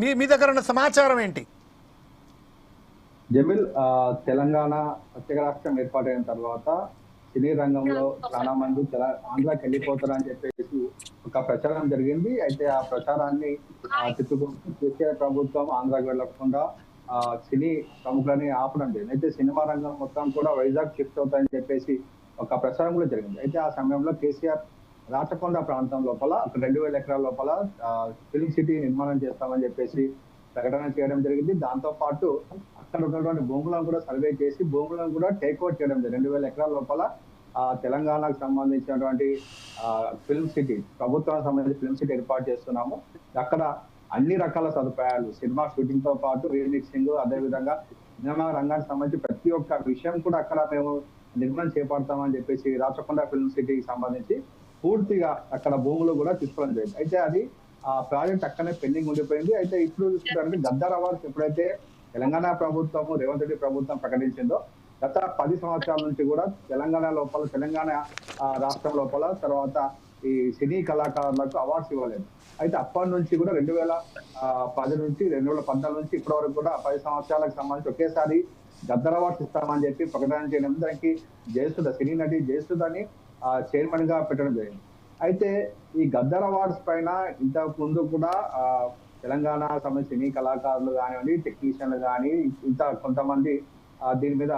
మీ దగ్గర ఉన్న సమాచారం ఏంటి? జమీల్, తెలంగాణ ప్రత్యేక రాష్ట్రం ఏర్పాటైన తర్వాత సినీ రంగంలో చాలా మంది ఆంధ్రాకి వెళ్ళిపోతారని చెప్పేసి ఒక ప్రచారం జరిగింది. అయితే ఆ ప్రచారాన్ని తిప్పుకుంటూ కేసీఆర్ ప్రభుత్వం ఆంధ్రాకి వెళ్లకుండా సినీ ప్రముఖులని ఆపడం జరిగింది. అయితే సినిమా రంగం మొత్తం కూడా వైజాగ్ షిఫ్ట్ అవుతాయని చెప్పేసి ఒక ప్రచారం కూడా జరిగింది. అయితే ఆ సమయంలో కేసీఆర్ రాచకొండ ప్రాంతం లోపల 2000 ఎకరాల లోపల ఫిల్మ్ సిటీ నిర్మాణం చేస్తామని చెప్పేసి ప్రకటన చేయడం జరిగింది. దాంతో పాటు అక్కడ ఉన్నటువంటి భూములను కూడా సర్వే చేసి భూములను కూడా టేక్ ఓవర్ చేయడం జరిగింది. 2000 ఎకరాల లోపల తెలంగాణకు సంబంధించినటువంటి ఫిల్మ్ సిటీ, ప్రభుత్వానికి సంబంధించి ఫిల్మ్ సిటీ ఏర్పాటు చేస్తున్నాము. అక్కడ అన్ని రకాల సదుపాయాలు, సినిమా షూటింగ్ తో పాటు రీమిక్సింగ్, అదే విధంగా సినిమా రంగానికి సంబంధించి ప్రతి ఒక్క విషయం కూడా అక్కడ మేము నిర్మాణం చేపడతామని చెప్పేసి రాచకొండ ఫిల్మ్ సిటీకి సంబంధించి పూర్తిగా అక్కడ భూములు కూడా తీసుకోవడం జరిగింది. అయితే అది ఆ ప్రాజెక్ట్ అక్కడనే పెండింగ్ ఉండిపోయింది. అయితే ఇప్పుడు చూసుకుంటే గద్దర్ అవార్డ్స్ ఎప్పుడైతే తెలంగాణ ప్రభుత్వము, రేవంత్ రెడ్డి ప్రభుత్వం ప్రకటించిందో గత 10 సంవత్సరాల నుంచి కూడా తెలంగాణ లోపల, తెలంగాణ రాష్ట్రం లోపల తర్వాత ఈ సినీ కళాకారులకు అవార్డ్స్ ఇవ్వలేదు. అయితే అప్పటి నుంచి కూడా 2010 నుంచి 2014 నుంచి ఇప్పటి వరకు కూడా 10 సంవత్సరాలకు సంబంధించి ఒకేసారి గద్దర్ అవార్డ్స్ ఇస్తామని చెప్పి ప్రకటన చేయడం, దానికి జయసుధ, సినీ నటి జయసుధని చైర్మన్ గా పెట్టడం జరిగింది. అయితే ఈ గద్దర్ అవార్డ్స్ పైన ఇంతకు ముందు కూడా తెలంగాణ సంబంధించిన సినీ కళాకారులు కానివ్వండి, టెక్నీషియన్లు కానీ ఇంత కొంతమంది దీని మీద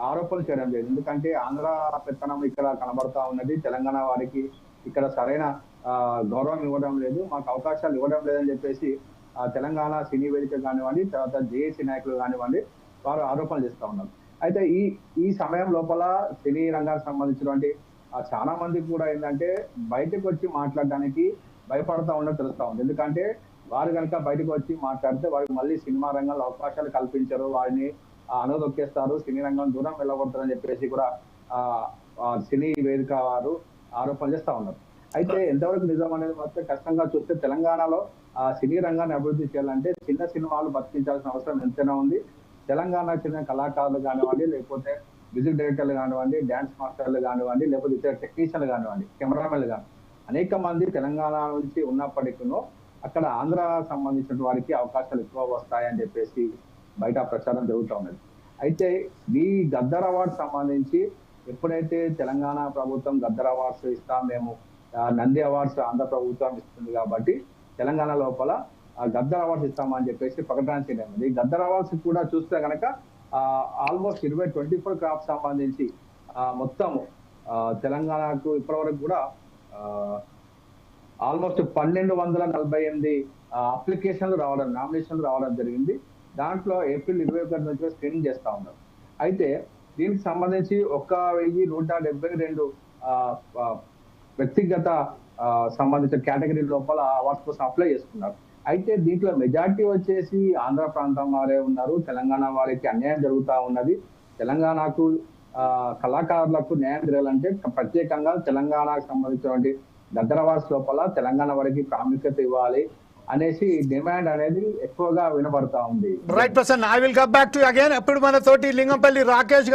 ఆరోపణలు చేయడం జరిగింది. ఎందుకంటే ఆంధ్ర పెత్తనం ఇక్కడ కనబడతా ఉన్నది, తెలంగాణ వారికి ఇక్కడ సరైన గౌరవం ఇవ్వడం లేదు, మాకు అవకాశాలు ఇవ్వడం లేదని చెప్పేసి తెలంగాణ సినీ వేదిక కానివ్వండి, తర్వాత జేఏసీ నాయకులు కానివ్వండి, వారు ఆరోపణలు చేస్తూ ఉన్నారు. అయితే ఈ సమయం లోపల సినీ రంగానికి సంబంధించినటువంటి చాలా మంది కూడా ఏంటంటే బయటకు వచ్చి మాట్లాడడానికి భయపడతా ఉన్నట్టు తెలుస్తా ఉంది. ఎందుకంటే వారు కనుక బయటకు వచ్చి మాట్లాడితే వారికి మళ్ళీ సినిమా రంగంలో అవకాశాలు కల్పించరు, వారిని అనదొక్కేస్తారు, సినీ రంగం దూరం వెళ్ళగొడతారని చెప్పేసి కూడా సినీ వేదిక వారు ఆరోపణలు చేస్తా ఉన్నారు. అయితే ఎంతవరకు నిజం అనేది మాత్రం కష్టంగా చూస్తే తెలంగాణలో సినీ రంగాన్ని అభివృద్ధి చేయాలంటే చిన్న సినిమాలు బతికించాల్సిన అవసరం ఎంతైనా ఉంది. తెలంగాణకు చెందిన కళాకారులు కానివ్వండి, లేకపోతే మ్యూజిక్ డైరెక్టర్లు కానివ్వండి, డాన్స్ మాస్టర్లు కానివ్వండి, లేకపోతే ఇతర టెక్నీషియన్లు కానివ్వండి, కెమెరామెన్లు కానివ్వండి, అనేక మంది తెలంగాణ నుంచి ఉన్నప్పటికీ అక్కడ ఆంధ్ర సంబంధించిన వారికి అవకాశాలు ఎక్కువ వస్తాయని చెప్పేసి బయట ప్రచారం జరుగుతూ ఉన్నది. అయితే ఈ గద్దర్ అవార్డ్స్ సంబంధించి ఎప్పుడైతే తెలంగాణ ప్రభుత్వం గద్దర్ అవార్డ్స్ ఇస్తాం, మేము నంది అవార్డ్స్ ఆంధ్ర ప్రభుత్వం ఇస్తుంది కాబట్టి తెలంగాణ లోపల గద్దర్ అవార్డ్స్ ఇస్తామని చెప్పేసి ప్రకటన చేయడం. ఈ గద్దర్ అవార్డ్స్ కూడా చూస్తే కనుక ఆల్మోస్ట్ 24 క్రాప్స్ సంబంధించి మొత్తము తెలంగాణకు ఇప్పటివరకు కూడా ఆల్మోస్ట్ 1248 అప్లికేషన్లు రావడం, నామినేషన్లు రావడం జరిగింది. దాంట్లో ఏప్రిల్ 21 నుంచి స్క్రీనింగ్ చేస్తా ఉన్నారు. అయితే దీనికి సంబంధించి 1172 వ్యక్తిగత సంబంధించిన కేటగిరీ లోపల అవార్డ్స్ కోసం అప్లై చేసుకున్నారు. అయితే దీంట్లో మెజారిటీ వచ్చేసి ఆంధ్ర ప్రాంతం వారే ఉన్నారు. తెలంగాణ వారికి అన్యాయం జరుగుతూ ఉన్నది. తెలంగాణకు కళాకారులకు న్యాయం జరగాలంటే ప్రత్యేకంగా తెలంగాణకు సంబంధించినటువంటి గద్దర్ అవార్డ్స్ లోపల తెలంగాణ వారికి ప్రాముఖ్యత ఇవ్వాలి అనేసి డిమాండ్ అనేది ఎక్కువగా వినబడతా ఉంది. Right Prasanna, I will come back to again. అప్పుడు మనతోటి లింగంపల్లి రాకేష్